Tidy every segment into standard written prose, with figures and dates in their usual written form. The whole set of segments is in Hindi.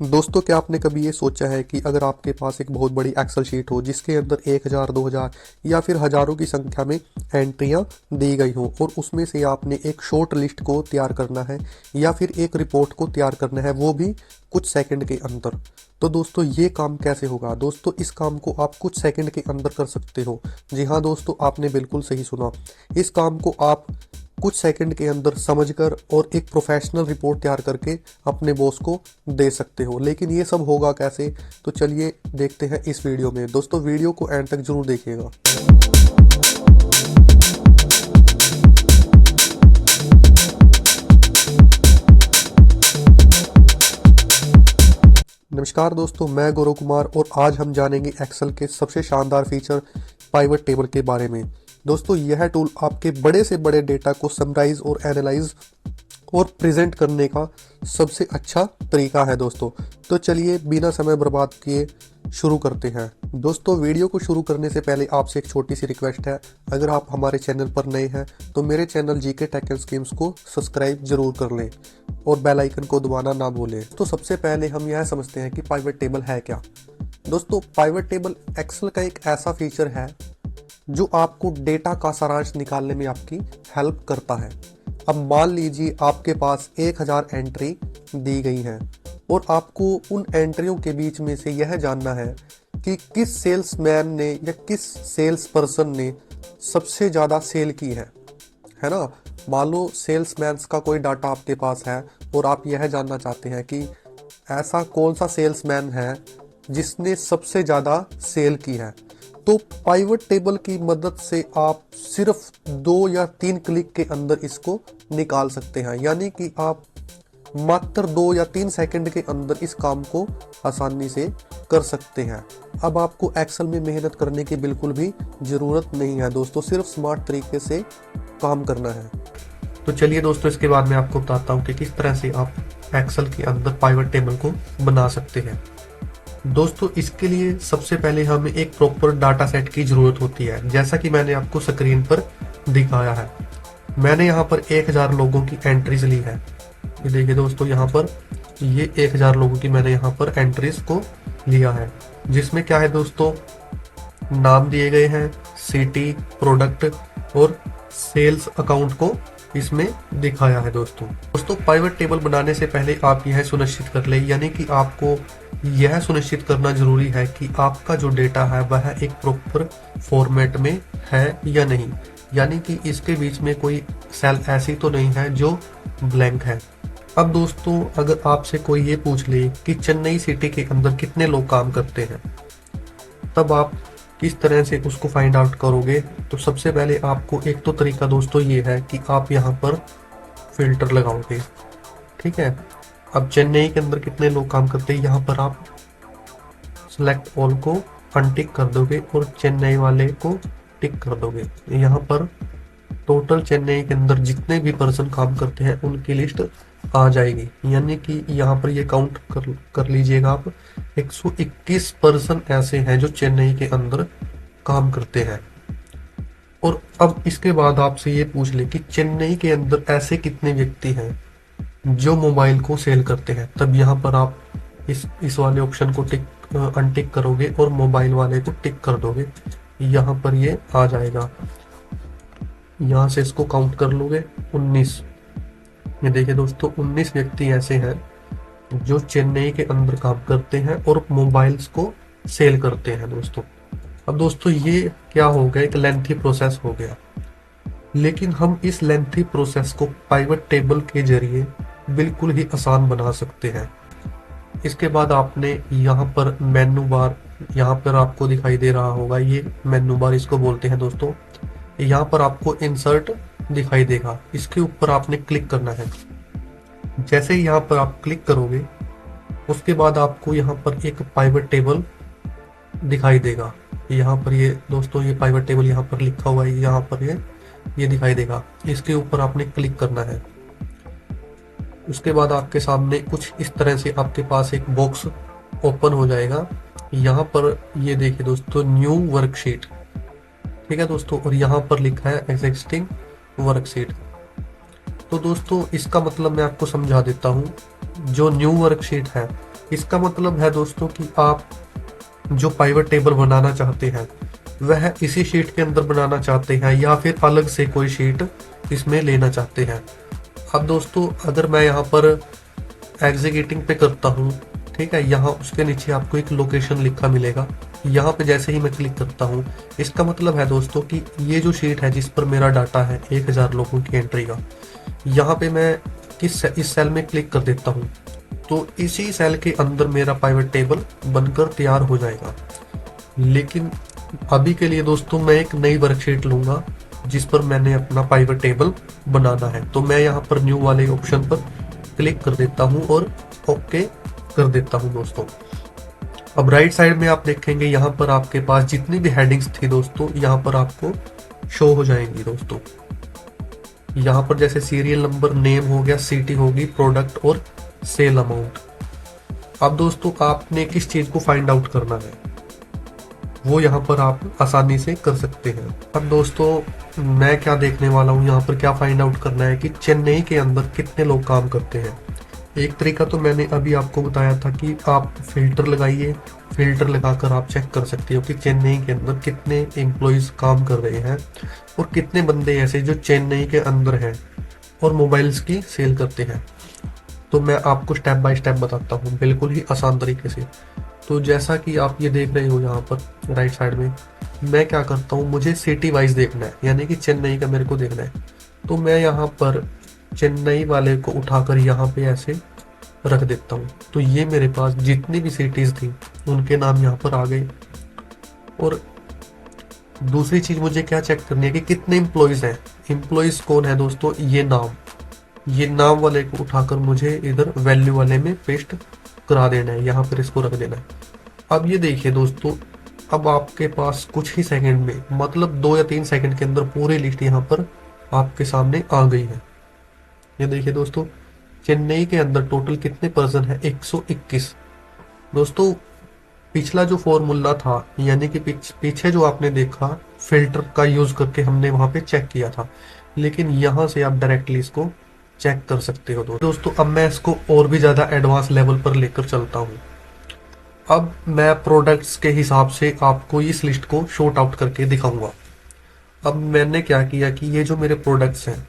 दोस्तों, क्या आपने कभी ये सोचा है कि अगर आपके पास एक बहुत बड़ी एक्सेल शीट हो जिसके अंदर 1000, 2000 या फिर हज़ारों की संख्या में एंट्रियां दी गई हों और उसमें से आपने एक शॉर्ट लिस्ट को तैयार करना है या फिर एक रिपोर्ट को तैयार करना है, वो भी कुछ सेकंड के अंदर। तो दोस्तों, ये काम कैसे होगा? दोस्तों, इस काम को आप कुछ सेकंड के अंदर कर सकते हो। जी हाँ दोस्तों, आपने बिल्कुल सही सुना। इस काम को आप कुछ सेकंड के अंदर समझकर और एक प्रोफेशनल रिपोर्ट तैयार करके अपने बॉस को दे सकते हो। लेकिन ये सब होगा कैसे? तो चलिए देखते हैं इस वीडियो में। दोस्तों, वीडियो को एंड तक जरूर देखिएगा। नमस्कार दोस्तों, मैं गौरव कुमार और आज हम जानेंगे एक्सेल के सबसे शानदार फीचर पाइवट टेबल के बारे में। दोस्तों, यह टूल आपके बड़े से बड़े डेटा को समराइज और एनालाइज और प्रेजेंट करने का सबसे अच्छा तरीका है दोस्तों। तो चलिए बिना समय बर्बाद किए शुरू करते हैं। दोस्तों, वीडियो को शुरू करने से पहले आपसे एक छोटी सी रिक्वेस्ट है। अगर आप हमारे चैनल पर नए हैं तो मेरे channel GK tech and schemes को सब्सक्राइब जरूर कर लें और बेल आइकन को दबाना ना भूलें। तो सबसे पहले हम यह समझते हैं कि पाइवट टेबल है क्या। दोस्तों, पाइवट टेबल एक्सेल का एक ऐसा फीचर है जो आपको डेटा का सारांश निकालने में आपकी हेल्प करता है। अब मान लीजिए आपके पास 1000 एंट्री दी गई है और आपको उन एंट्रियों के बीच में से यह जानना है कि किस सेल्समैन ने या किस सेल्स पर्सन ने सबसे ज़्यादा सेल की है ना। मान लो सेल्समैन का कोई डाटा आपके पास है और आप यह जानना चाहते हैं कि ऐसा कौन सा सेल्समैन है जिसने सबसे ज़्यादा सेल की है। तो पाइवट टेबल की मदद से आप सिर्फ 2 या 3 क्लिक के अंदर इसको निकाल सकते हैं। यानी कि आप मात्र 2 या 3 सेकंड के अंदर इस काम को आसानी से कर सकते हैं। अब आपको एक्सेल में मेहनत करने की बिल्कुल भी ज़रूरत नहीं है दोस्तों, सिर्फ स्मार्ट तरीके से काम करना है। तो चलिए दोस्तों, इसके बाद मैं आपको बताता हूँ कि किस तरह से आप एक्सेल के अंदर पाइवट टेबल को बना सकते हैं। दोस्तों, इसके लिए सबसे पहले हमें एक प्रॉपर डाटा सेट की ज़रूरत होती है, जैसा कि मैंने आपको स्क्रीन पर दिखाया है। मैंने यहाँ पर 1000 लोगों की एंट्रीज ली है। ये देखिए दोस्तों, यहाँ पर ये 1000 लोगों की मैंने यहाँ पर एंट्रीज को लिया है, जिसमें क्या है दोस्तों, नाम दिए गए हैं, सिटी, प्रोडक्ट और सेल्स अकाउंट को इसमें दिखाया है। दोस्तों पाइवट टेबल बनाने से पहले आप यह सुनिश्चित कर ले, यानी कि आपको यह सुनिश्चित करना जरूरी है कि आपका जो डेटा है वह एक प्रॉपर फॉर्मेट में है या नहीं, यानी कि इसके बीच में कोई सेल ऐसी तो नहीं है जो ब्लैंक है। अब दोस्तों, अगर आपसे कोई ये पूछ ले कि चेन्नई सिटी के अंदर कितने लोग काम करते हैं, तब आप किस तरह से उसको फाइंड आउट करोगे? तो सबसे पहले आपको एक तो तरीका दोस्तों ये है कि आप यहाँ पर फिल्टर लगाओगे, ठीक है। अब चेन्नई के अंदर कितने लोग काम करते हैं, यहाँ पर आप सेलेक्ट ऑल को अनटिक कर दोगे और चेन्नई वाले को टिक कर दोगे। यहाँ पर टोटल चेन्नई के अंदर जितने भी पर्सन काम करते हैं उनकी लिस्ट आ जाएगी, यानी कि यहाँ पर ये काउंट कर लीजिएगा आप। 121 पर्सन ऐसे हैं जो चेन्नई के अंदर काम करते हैं। और अब इसके बाद आपसे ये पूछ ले कि चेन्नई के अंदर ऐसे कितने व्यक्ति हैं जो मोबाइल को सेल करते हैं, तब यहाँ पर आप इस वाले ऑप्शन को अनटिक करोगे और मोबाइल वाले को टिक कर दोगे। यहाँ पर ये आ जाएगा, यहाँ से इसको काउंट कर लोगे 19। ये देखिए दोस्तों, 19 व्यक्ति ऐसे हैं जो चेन्नई के अंदर काम करते हैं और मोबाइल्स को सेल करते हैं दोस्तों। अब दोस्तों, ये क्या हो गया, एक लेंथी प्रोसेस हो गया, लेकिन हम इस लेंथी प्रोसेस को पाइवट टेबल के जरिए बिल्कुल ही आसान बना सकते हैं। इसके बाद आपने यहाँ पर मेनू बार, यहाँ पर आपको दिखाई दे रहा होगा, ये मेनू बार इसको बोलते हैं दोस्तों। यहाँ पर आपको इंसर्ट दिखाई देगा, इसके ऊपर आपने क्लिक करना है। जैसे ही यहाँ पर आप क्लिक करोगे उसके बाद आपको यहाँ पर एक पाइवट टेबल दिखाई देगा। यहाँ पर ये दोस्तों, ये पाइवट टेबल यहाँ पर लिखा हुआ है, यहाँ पर ये दिखाई देगा। इसके ऊपर आपने क्लिक करना है। उसके बाद आपके सामने कुछ इस तरह से आपके पास एक बॉक्स ओपन हो जाएगा। यहाँ पर ये देखिए दोस्तों, न्यू वर्कशीट, ठीक है दोस्तों, और यहाँ पर लिखा है एग्जिस्टिंग वर्कशीट। तो दोस्तों, इसका मतलब मैं आपको समझा देता हूँ। जो न्यू वर्कशीट है इसका मतलब है दोस्तों कि आप जो पाइवट टेबल बनाना चाहते हैं वह इसी शीट के अंदर बनाना चाहते हैं या फिर अलग से कोई शीट इसमें लेना चाहते हैं। अब दोस्तों अगर मैं यहाँ पर एग्जीक्यूटिंग पे करता हूँ, ठीक है, यहाँ उसके नीचे आपको एक लोकेशन लिखा मिलेगा। यहाँ पे जैसे ही मैं क्लिक करता हूँ, इसका मतलब है दोस्तों कि ये जो शीट है जिस पर मेरा डाटा है 1000 लोगों की एंट्री का, यहाँ पे मैं इस सेल में क्लिक कर देता हूँ तो इसी सेल के अंदर मेरा पाइवट टेबल बनकर तैयार हो जाएगा। लेकिन अभी के लिए दोस्तों मैं एक नई वर्कशीट लूंगा जिस पर मैंने अपना पाइवट टेबल बनाना है। तो मैं यहाँ पर न्यू वाले ऑप्शन पर क्लिक कर देता हूँ और ओके कर देता हूँ दोस्तों। अब राइट साइड में आप देखेंगे यहाँ पर आपके पास जितनी भी हेडिंग्स थी दोस्तों यहाँ पर आपको शो हो जाएंगी दोस्तों। यहाँ पर जैसे सीरियल नंबर, नेम हो गया, सिटी होगी, प्रोडक्ट और सेल अमाउंट। अब दोस्तों आपने किस चीज को फाइंड आउट करना है वो यहाँ पर आप आसानी से कर सकते हैं। अब दोस्तों मैं क्या देखने वाला हूँ, यहाँ पर क्या फाइंड आउट करना है कि चेन्नई के अंदर कितने लोग काम करते हैं। एक तरीका तो मैंने अभी आपको बताया था कि आप फिल्टर लगाइए, फिल्टर लगाकर आप चेक कर सकते हो कि चेन्नई के अंदर कितने एम्प्लॉयज काम कर रहे हैं और कितने बंदे ऐसे जो चेन्नई के अंदर हैं और मोबाइल्स की सेल करते हैं। तो मैं आपको स्टेप बाय स्टेप बताता हूँ बिल्कुल ही आसान तरीके से। तो जैसा कि आप ये देख रहे हो यहाँ पर राइट साइड में, मैं क्या करता हूँ, मुझे सिटी वाइज देखना है, यानी कि चेन्नई का मेरे को देखना है। तो मैं यहाँ पर चेन्नई वाले को उठाकर यहाँ पे ऐसे रख देता हूँ। तो ये मेरे पास जितनी भी सिटीज थी उनके नाम यहाँ पर आ गए। और दूसरी चीज मुझे क्या चेक करनी है कि कितने एम्प्लॉयज हैं। एम्प्लॉयज कौन है दोस्तों, ये नाम वाले को उठाकर मुझे इधर वैल्यू वाले में पेस्ट करा देना है, यहाँ पर इसको रख देना है। अब ये देखिए दोस्तों, अब आपके पास कुछ ही सेकंड में, मतलब 2 या 3 सेकंड के अंदर पूरी लिस्ट यहाँ पर आपके सामने आ गई है। ये देखिए दोस्तों, चेन्नई के अंदर टोटल कितने पर्सन है, 121। दोस्तों पिछला जो फॉर्मूला था, यानी कि पीछे जो आपने देखा फिल्टर का यूज करके हमने वहां पे चेक किया था, लेकिन यहाँ से आप डायरेक्टली इसको चेक कर सकते हो। दोस्तों अब मैं इसको और भी ज्यादा एडवांस लेवल पर लेकर चलता हूँ। अब मैं प्रोडक्ट्स के हिसाब से आपको इस लिस्ट को शॉर्ट आउट करके दिखाऊंगा। अब मैंने क्या किया कि ये जो मेरे प्रोडक्ट्स हैं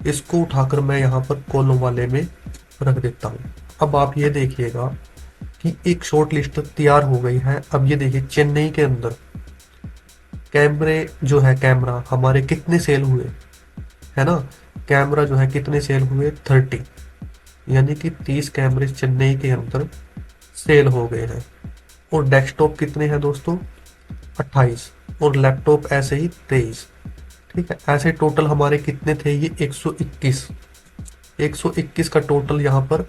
इसको उठाकर मैं यहाँ पर कॉलम वाले में रख देता हूँ। अब आप ये देखिएगा कि एक शॉर्ट लिस्ट तैयार हो गई है। अब ये देखिए चेन्नई के अंदर कैमरे जो है, कैमरा हमारे कितने सेल हुए, है ना, कैमरा जो है कितने सेल हुए, 30, यानी कि 30 कैमरे चेन्नई के अंदर सेल हो गए हैं। और डेस्कटॉप कितने हैं दोस्तों, 28, और लैपटॉप ऐसे ही 23। ठीक है, ऐसे टोटल हमारे कितने थे, ये 121 का टोटल यहाँ पर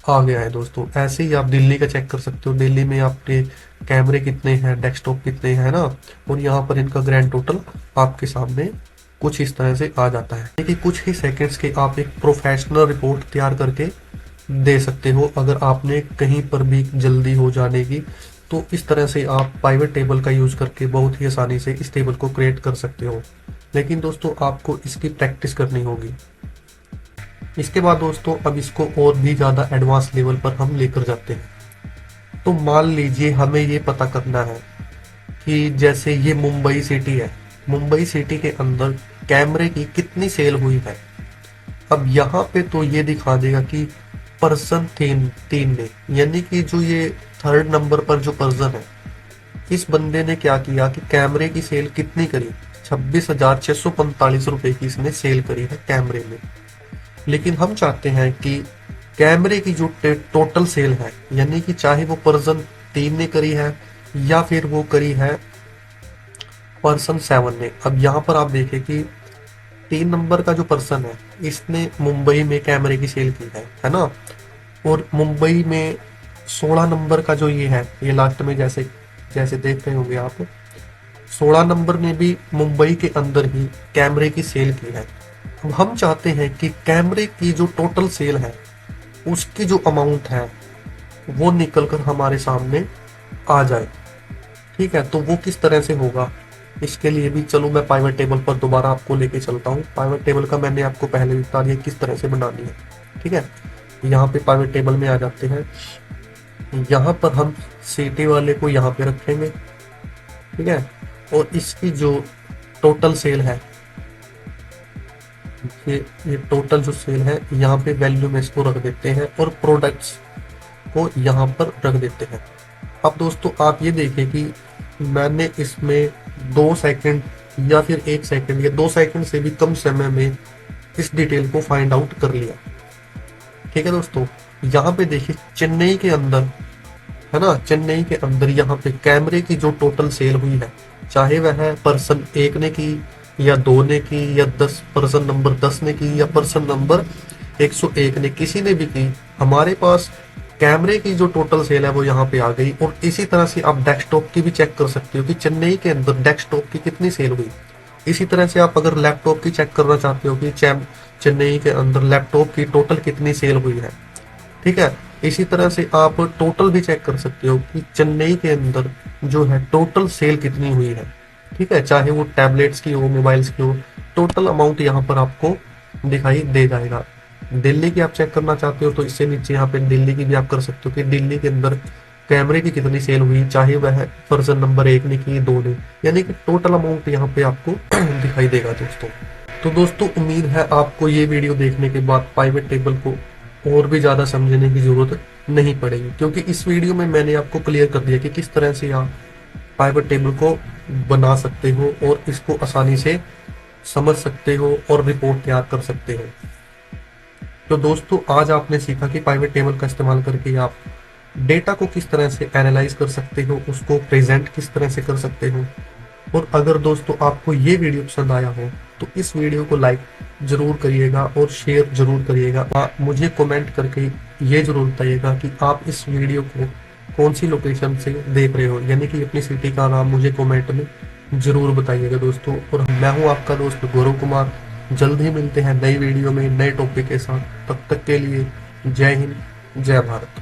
आ गया है दोस्तों। ऐसे ही आप दिल्ली का चेक कर सकते हो, दिल्ली में आपके कैमरे कितने हैं, डेस्कटॉप कितने हैं ना, और यहाँ पर इनका ग्रैंड टोटल आपके सामने कुछ इस तरह से आ जाता है। कि कुछ ही सेकंड्स के आप एक प्रोफेशनल रिपोर्ट तैयार करके दे सकते हो। अगर आपने कहीं पर भी जल्दी हो जाने की, तो इस तरह से आप पाइवट टेबल का यूज करके बहुत ही आसानी से इस टेबल को क्रिएट कर सकते हो। लेकिन दोस्तों आपको इसकी प्रैक्टिस करनी होगी। इसके बाद दोस्तों अब इसको और भी ज्यादा एडवांस लेवल पर हम लेकर जाते हैं। तो मान लीजिए हमें ये पता करना है कि जैसे ये मुंबई सिटी है, मुंबई सिटी के अंदर कैमरे की कितनी सेल हुई है। अब यहाँ पे तो ये दिखा देगा कि पर्सन तीन ने, यानी कि जो ये 3rd नंबर पर जो पर्सन है, इस बंदे ने क्या किया कि कैमरे की सेल कितनी करी, 26,645 रुपए की इसने सेल करी है कैमरे में। लेकिन हम चाहते हैं कि कैमरे की जो टोटल सेल है, यानी कि चाहे वो पर्सन 3 ने करी है या फिर वो करी है पर्सन 7 ने। अब यहाँ पर आप देखें कि 3 नंबर का जो पर्सन है इसने मुंबई में कैमरे की सेल की है ना, और मुंबई में 16 नंबर का जो ये है, ये लास्ट में जैसे देख रहे होंगे आप, 16 नंबर ने भी मुंबई के अंदर ही कैमरे की सेल की है। अब हम चाहते हैं कि कैमरे की जो टोटल सेल है उसकी जो अमाउंट है वो निकलकर हमारे सामने आ जाए। ठीक है, तो वो किस तरह से होगा, इसके लिए भी चलो मैं पाइवट टेबल पर दोबारा आपको लेके चलता हूँ। पाइवट टेबल का मैंने आपको पहले बता दिया किस तरह से बनानी है। ठीक है, यहाँ पे पाइवट टेबल में आ जाते हैं। यहाँ पर हम सिटी वाले को यहाँ पे रखेंगे, ठीक है। और इसकी जो टोटल सेल है, ये टोटल जो सेल है यहाँ पे वैल्यू में इसको रख देते हैं और प्रोडक्ट्स को यहाँ पर रख देते हैं। अब दोस्तों आप ये देखें कि मैंने इसमें 2 सेकंड या फिर 1 सेकंड या 2 सेकंड से भी कम समय में इस डिटेल को फाइंड आउट कर लिया, ठीक है दोस्तों। यहाँ पे देखिए चेन्नई के अंदर, है ना, चेन्नई के अंदर यहाँ पे कैमरे की जो टोटल सेल हुई है, चाहे वह पर्सन 1 ने की या 2 ने की या 10 पर्सन नंबर 10 ने की या पर्सन नंबर 101 ने, किसी ने भी की, हमारे पास कैमरे की जो टोटल सेल है वो यहाँ पे आ गई। और इसी तरह से आप डेस्कटॉप की भी चेक कर सकते हो कि चेन्नई के अंदर डेस्कटॉप की कितनी सेल हुई। इसी तरह से आप अगर लैपटॉप की चेक करना चाहते हो कि चेन्नई के अंदर लैपटॉप की टोटल कितनी सेल हुई है, ठीक है। इसी तरह से आप टोटल भी चेक कर सकते हो कि चेन्नई के अंदर जो है टोटल सेल कितनी हुई है, ठीक है। चाहे वो टैबलेट्स की हो, मोबाइल्स की हो, टोटल अमाउंट यहाँ पर आपको दिखाई दे जाएगा। दिल्ली की आप चेक करना चाहते हो तो इससे नीचे यहाँ पे दिल्ली की भी आप कर सकते हो कि दिल्ली के अंदर कैमरे की कितनी सेल हुई, चाहे वह पर्सन नंबर 1 ने की 2 ने, यानी कि टोटल अमाउंट यहाँ पे आपको दिखाई देगा दोस्तों। तो दोस्तों उम्मीद है आपको ये वीडियो देखने के बाद पाइवट टेबल को और भी ज्यादा समझने की जरूरत नहीं पड़ेगी, क्योंकि इस वीडियो में मैंने आपको क्लियर कर दिया कि किस तरह से आप पाइवट टेबल को बना सकते हो और इसको आसानी से समझ सकते हो और रिपोर्ट तैयार कर सकते हो। तो दोस्तों आज आपने सीखा कि पाइवट टेबल का इस्तेमाल करके आप डेटा को किस तरह से एनालाइज कर सकते हो, उसको प्रेजेंट किस तरह से कर सकते हो। और अगर दोस्तों आपको ये वीडियो पसंद आया हो तो इस वीडियो को लाइक जरूर करिएगा और शेयर जरूर करिएगा। मुझे कमेंट करके ये जरूर बताइएगा कि आप इस वीडियो को कौन सी लोकेशन से देख रहे हो, यानी कि अपनी सिटी का नाम मुझे कमेंट में जरूर बताइएगा दोस्तों। और मैं हूँ आपका दोस्त गौरव कुमार। जल्द ही मिलते हैं नई वीडियो में नए टॉपिक के साथ। तब तक के लिए जय हिंद, जय भारत।